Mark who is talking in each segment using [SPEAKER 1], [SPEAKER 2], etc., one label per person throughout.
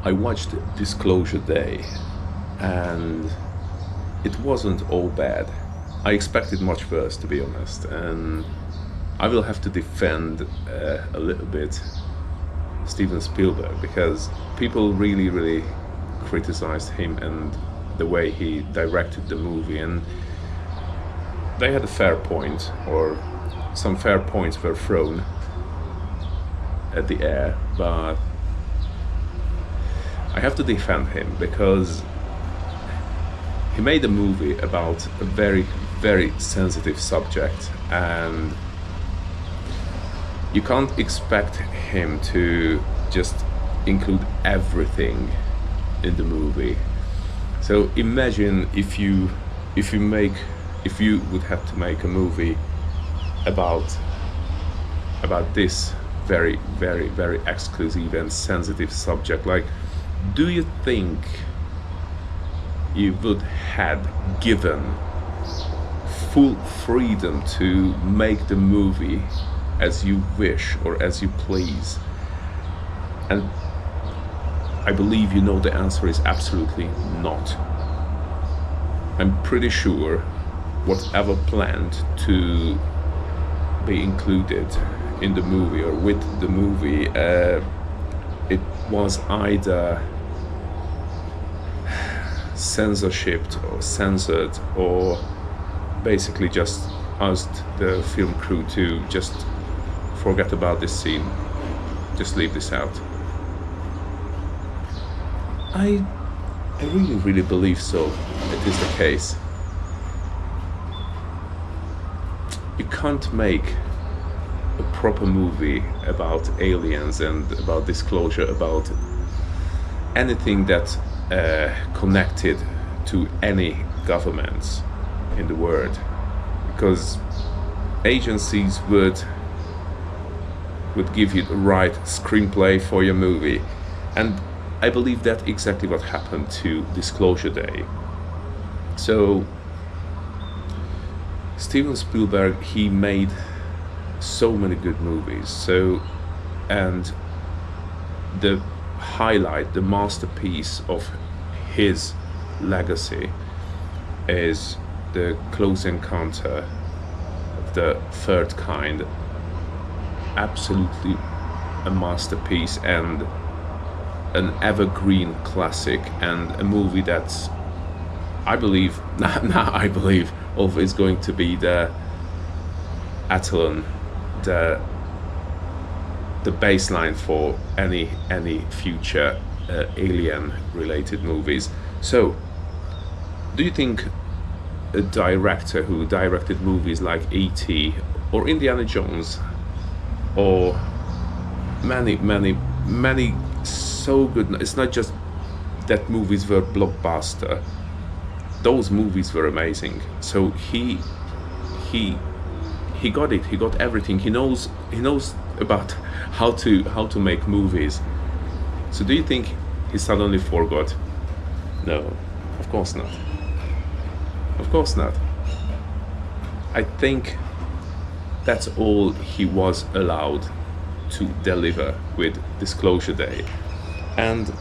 [SPEAKER 1] I watched Disclosure Day, and it wasn't all bad. I expected much worse, to be honest, and I will have to defend a little bit Steven Spielberg, because people really criticized him and the way he directed the movie, and they had a fair point, or some fair points were thrown at the air, but I have to defend him because he made a movie about a very sensitive subject, and you can't expect him to just include everything in the movie. So imagine if you would have to make a movie about this very exclusive and sensitive subject. Like, do you think you would have given full freedom to make the movie as you wish or as you please? And I believe you know the answer is absolutely not. I'm pretty sure whatever planned to be included in the movie or with the movie, it was either censorshiped or censored, or basically just asked the film crew to just forget about this scene, just leave this out. I really believe so. It is the case. You can't make a proper movie about aliens and about disclosure, about anything that connected to any governments in the world, because agencies would give you the right screenplay for your movie, and I believe that's exactly what happened to Disclosure Day. So Steven Spielberg, he made so many good movies. So, and the highlight, the masterpiece of his legacy is the Close Encounter of the Third Kind. Absolutely a masterpiece and an evergreen classic, and a movie that's, I believe, I believe, always going to be the etalon, the baseline for any future alien-related movies. So, do you think a director who directed movies like E.T. or Indiana Jones, or many so good, it's not just that movies were blockbuster, those movies were amazing. So he got it, he got everything, he knows about how to make movies. So do you think he suddenly forgot? No, of course not. Of course not. I think that's all he was allowed to deliver with Disclosure Day. And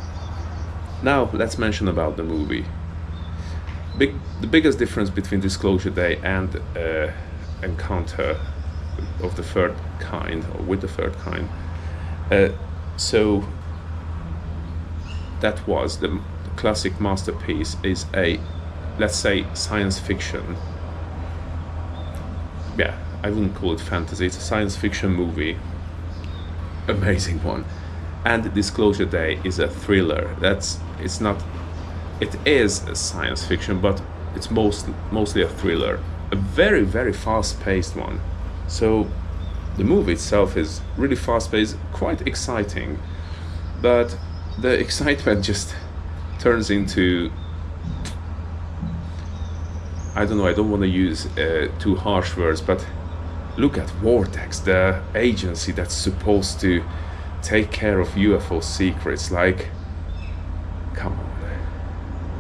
[SPEAKER 1] now let's mention about the movie. The biggest difference between Disclosure Day and Encounter of the Third Kind, or with the Third Kind, so that was the classic masterpiece, is a, let's say, science fiction. Yeah, I wouldn't call it fantasy, it's a science fiction movie, amazing one. And Disclosure Day is a thriller. It is a science fiction, but it's mostly a thriller, a very fast-paced one. So the movie itself is really fast-paced, quite exciting, but the excitement just turns into, I don't know, I don't want to use too harsh words, but look at Vortex, the agency that's supposed to take care of UFO secrets. Like, come on,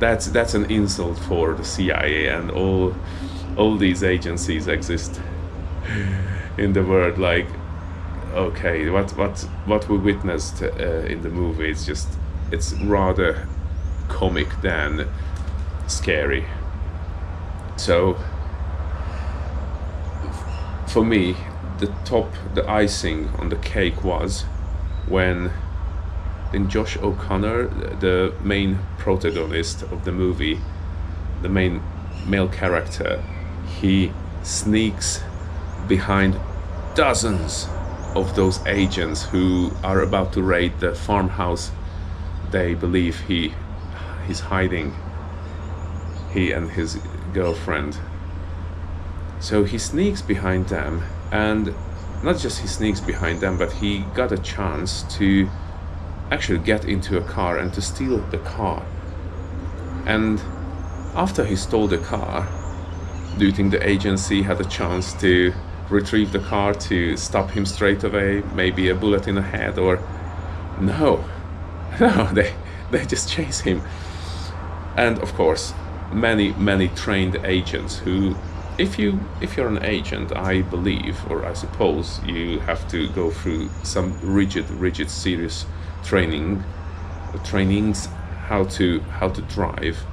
[SPEAKER 1] that's an insult for the CIA and all these agencies exist in the world. Like, okay, what we witnessed in the movie is just it's rather comic than scary. So for me, the icing on the cake was when in Josh O'Connor, the main protagonist of the movie, the main male character, he sneaks behind dozens of those agents who are about to raid the farmhouse they believe he's hiding, he and his girlfriend. So he sneaks behind them, and not just he sneaks behind them, but he got a chance to actually get into a car and to steal the car. And after he stole the car, do you think the agency had a chance to retrieve the car, to stop him straight away, maybe a bullet in the head? Or no, no, they just chase him. And of course, many trained agents who, if you're an agent, I believe, or I suppose, you have to go through some rigid serious trainings how to drive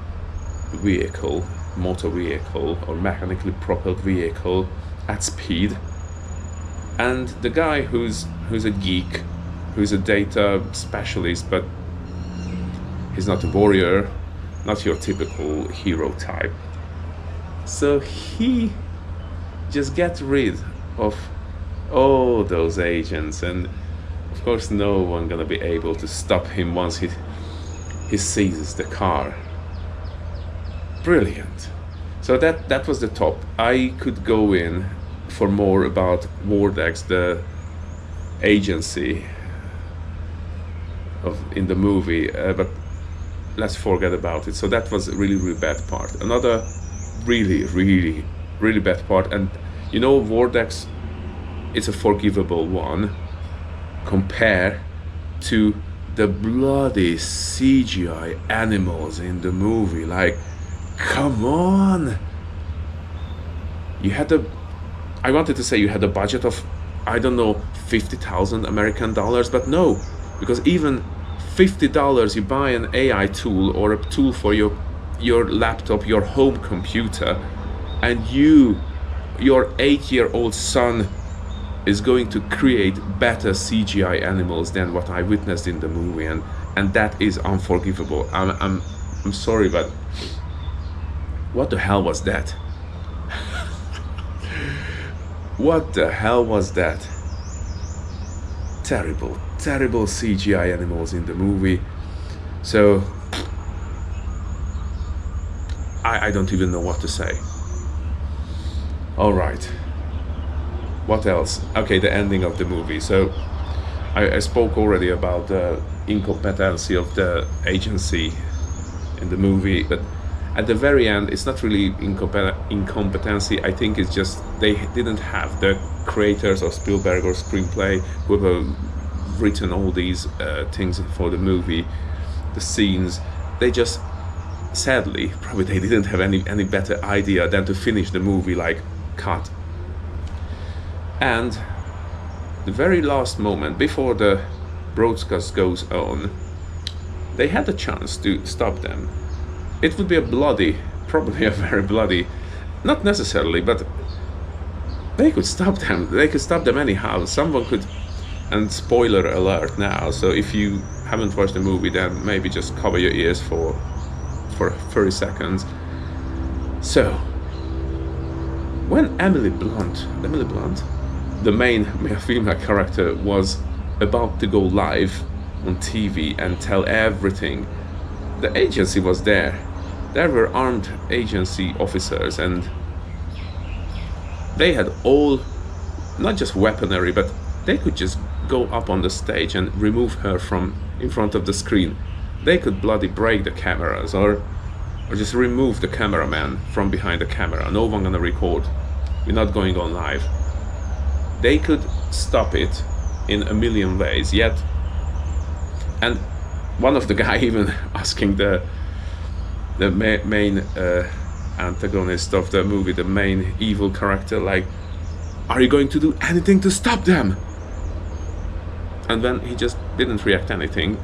[SPEAKER 1] motor vehicle or mechanically propelled vehicle at speed. And the guy who's a geek, who's a data specialist, but he's not a warrior, not your typical hero type. So he just gets rid of all those agents, and of course no one gonna be able to stop him once he seizes the car. Brilliant. So that was the top. I could go in for more about Vortex, the agency in the movie, but let's forget about it. So that was a really bad part. Another really bad part, and Vortex is a forgivable one compared to the bloody CGI animals in the movie. Like, come on! I wanted to say you had a budget of, I don't know, 50,000 American dollars, but no, because even $50 you buy an AI tool or a tool for your laptop, your home computer, and your 8-year-old son is going to create better CGI animals than what I witnessed in the movie, and that is unforgivable. I'm sorry, but what the hell was that? What the hell was that? Terrible CGI animals in the movie. So I don't even know what to say. All right. What else? Okay, the ending of the movie. So I spoke already about the incompetency of the agency in the movie, but at the very end, it's not really incompetency. I think it's just they didn't have the creators of Spielberg or screenplay who have written all these things for the movie, the scenes. They just, sadly, probably they didn't have any better idea than to finish the movie like cut. And the very last moment before the broadcast goes on, they had the chance to stop them. It would be probably a very bloody, not necessarily, but they could stop them. They could stop them anyhow. Someone could, and spoiler alert now, so if you haven't watched the movie, then maybe just cover your ears for 30 seconds. So, when Emily Blunt, the main female character, was about to go live on TV and tell everything, the agency was there. There were armed agency officers, and they had all, not just weaponry, but they could just go up on the stage and remove her from in front of the screen. They could bloody break the cameras, or just remove the cameraman from behind the camera. No one gonna record. We're not going on live. They could stop it in a million ways, yet. And one of the guy even asking the main antagonist of the movie, the main evil character, like, are you going to do anything to stop them? And then he just didn't react anything.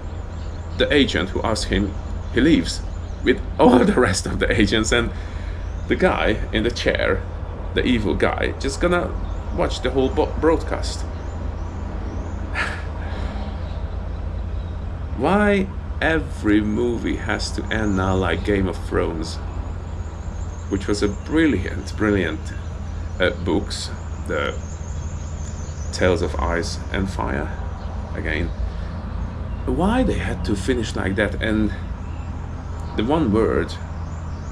[SPEAKER 1] the agent who asked him, he leaves with all the rest of the agents, and the guy in the chair, the evil guy, just gonna watch the whole broadcast. Why every movie has to end now like Game of Thrones, which was a brilliant books, the Tales of Ice and Fire, again. Why they had to finish like that? And the one word,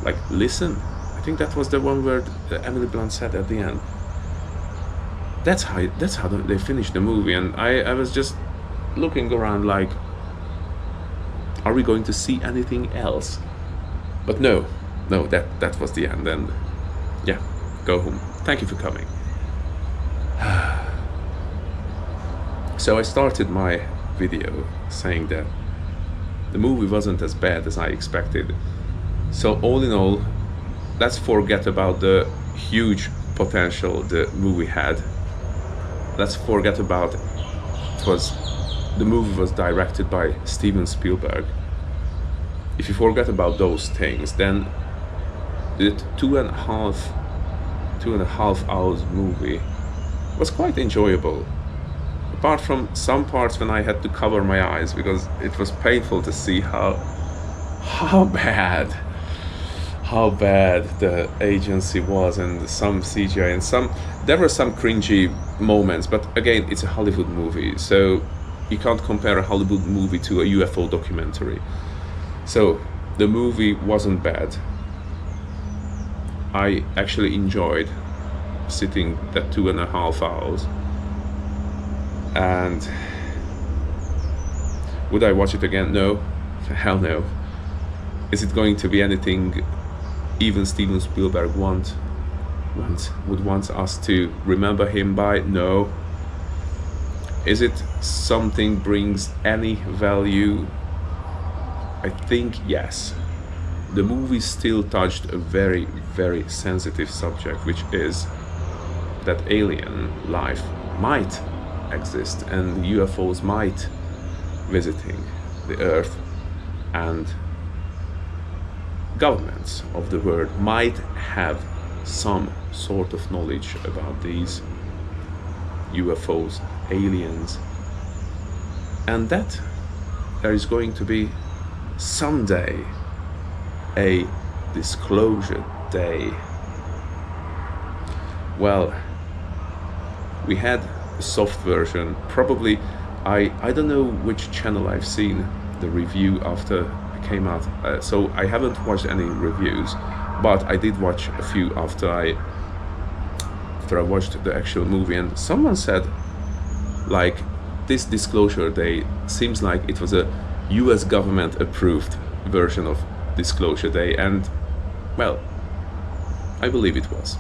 [SPEAKER 1] like listen, I think that was the one word that Emily Blunt said at the end. That's how they finished the movie, and I was just looking around like, are we going to see anything else? But no, that was the end, and yeah, go home. Thank you for coming. So I started my video saying that the movie wasn't as bad as I expected. So all in all, let's forget about the huge potential the movie had. Let's forget about the movie was directed by Steven Spielberg. If you forget about those things, then the two and a half hours movie was quite enjoyable. Apart from some parts when I had to cover my eyes because it was painful to see how bad the agency was, and some CGI, and there were some cringy moments, but again, it's a Hollywood movie, so you can't compare a Hollywood movie to a UFO documentary. So the movie wasn't bad. I actually enjoyed sitting that 2.5 hours. And would I watch it again? No, hell no. Is it going to be anything even Steven Spielberg would want us to remember him by? No. Is it something brings any value? I think yes. The movie still touched a very, very sensitive subject, which is that alien life might exist and UFOs might visiting the Earth, and governments of the world might have some sort of knowledge about these UFOs, aliens, and that there is going to be someday a disclosure day. Well, we had a soft version, probably. I don't know which channel I've seen the review after it came out, so I haven't watched any reviews, but I did watch a few after I watched the actual movie, and someone said like this disclosure day seems like it was a US government approved version of disclosure day, and well, I believe it was.